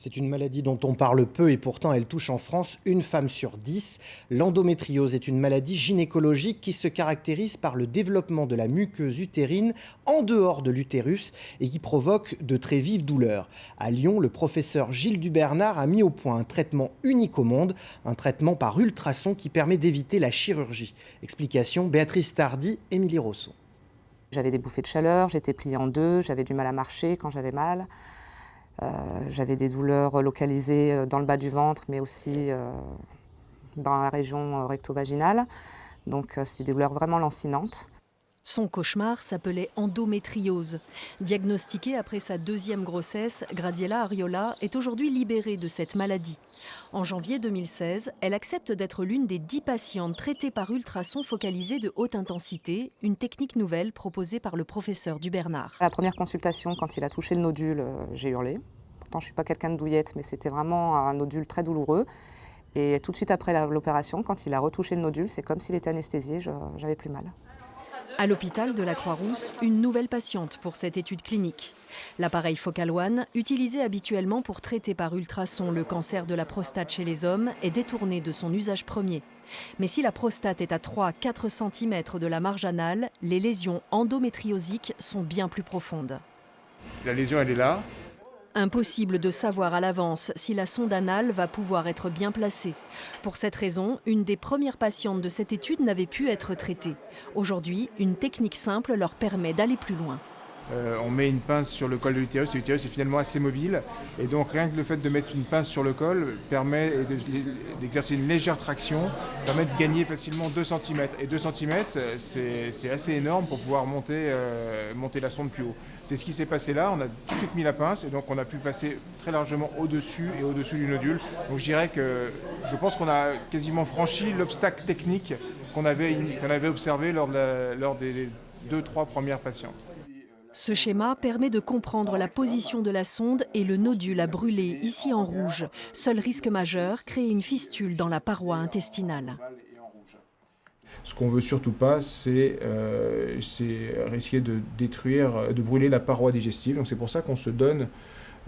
C'est une maladie dont on parle peu et pourtant elle touche en France une femme sur 10. L'endométriose est une maladie gynécologique qui se caractérise par le développement de la muqueuse utérine en dehors de l'utérus et qui provoque de très vives douleurs. À Lyon, le professeur Gilles Dubernard a mis au point un traitement unique au monde, un traitement par ultrason qui permet d'éviter la chirurgie. Explication Béatrice Tardy, Émilie Rousseau. J'avais des bouffées de chaleur, j'étais pliée en deux, j'avais du mal à marcher quand j'avais mal. J'avais des douleurs localisées dans le bas du ventre, mais aussi dans la région recto-vaginale. Donc c'était des douleurs vraiment lancinantes. Son cauchemar s'appelait endométriose. Diagnostiquée après sa deuxième grossesse, Graziella Ariola est aujourd'hui libérée de cette maladie. En janvier 2016, elle accepte d'être l'une des 10 patientes traitées par ultrason focalisé de haute intensité, une technique nouvelle proposée par le professeur Dubernard. À la première consultation, quand il a touché le nodule, j'ai hurlé. Pourtant, je ne suis pas quelqu'un de douillette, mais c'était vraiment un nodule très douloureux. Et tout de suite après l'opération, quand il a retouché le nodule, c'est comme s'il était anesthésié, j'avais plus mal. À l'hôpital de la Croix-Rousse, une nouvelle patiente pour cette étude clinique. L'appareil Focal One, utilisé habituellement pour traiter par ultrason le cancer de la prostate chez les hommes, est détourné de son usage premier. Mais si la prostate est à 3-4 cm de la marge anale, les lésions endométriosiques sont bien plus profondes. La lésion, elle est là. Impossible de savoir à l'avance si la sonde anale va pouvoir être bien placée. Pour cette raison, une des premières patientes de cette étude n'avait pu être traitée. Aujourd'hui, une technique simple leur permet d'aller plus loin. On met une pince sur le col de l'utérus et l'utérus est finalement assez mobile. Et donc rien que le fait de mettre une pince sur le col permet d'exercer une légère traction, permet de gagner facilement 2 cm. Et 2 cm, c'est assez énorme pour pouvoir monter la sonde plus haut. C'est ce qui s'est passé là, on a tout de suite mis la pince et donc on a pu passer très largement au-dessus et au-dessous du nodule. Donc je pense qu'on a quasiment franchi l'obstacle technique qu'on avait observé lors des 2-3 premières patientes. Ce schéma permet de comprendre la position de la sonde et le nodule à brûler, ici en rouge. Seul risque majeur, créer une fistule dans la paroi intestinale. Ce qu'on veut surtout pas, c'est risquer de brûler la paroi digestive. Donc c'est pour ça qu'on se donne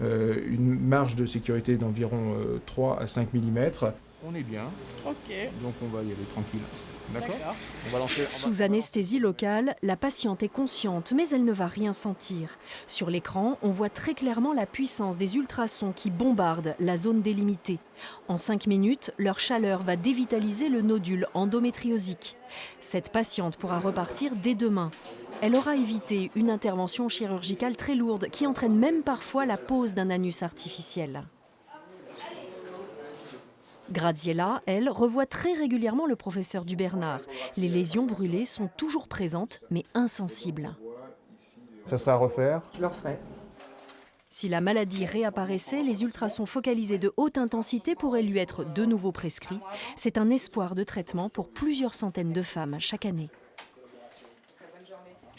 une marge de sécurité d'environ 3 à 5 mm. On est bien, donc on va y aller tranquille. D'accord. Sous anesthésie locale, la patiente est consciente, mais elle ne va rien sentir. Sur l'écran, on voit très clairement la puissance des ultrasons qui bombardent la zone délimitée. En 5 minutes, leur chaleur va dévitaliser le nodule endométriosique. Cette patiente pourra repartir dès demain. Elle aura évité une intervention chirurgicale très lourde qui entraîne même parfois la pose d'un anus artificiel. Graziella, elle, revoit très régulièrement le professeur Dubernard. Les lésions brûlées sont toujours présentes, mais insensibles. Ça sera à refaire. Je le referai. Si la maladie réapparaissait, les ultrasons focalisés de haute intensité pourraient lui être de nouveau prescrits. C'est un espoir de traitement pour plusieurs centaines de femmes chaque année.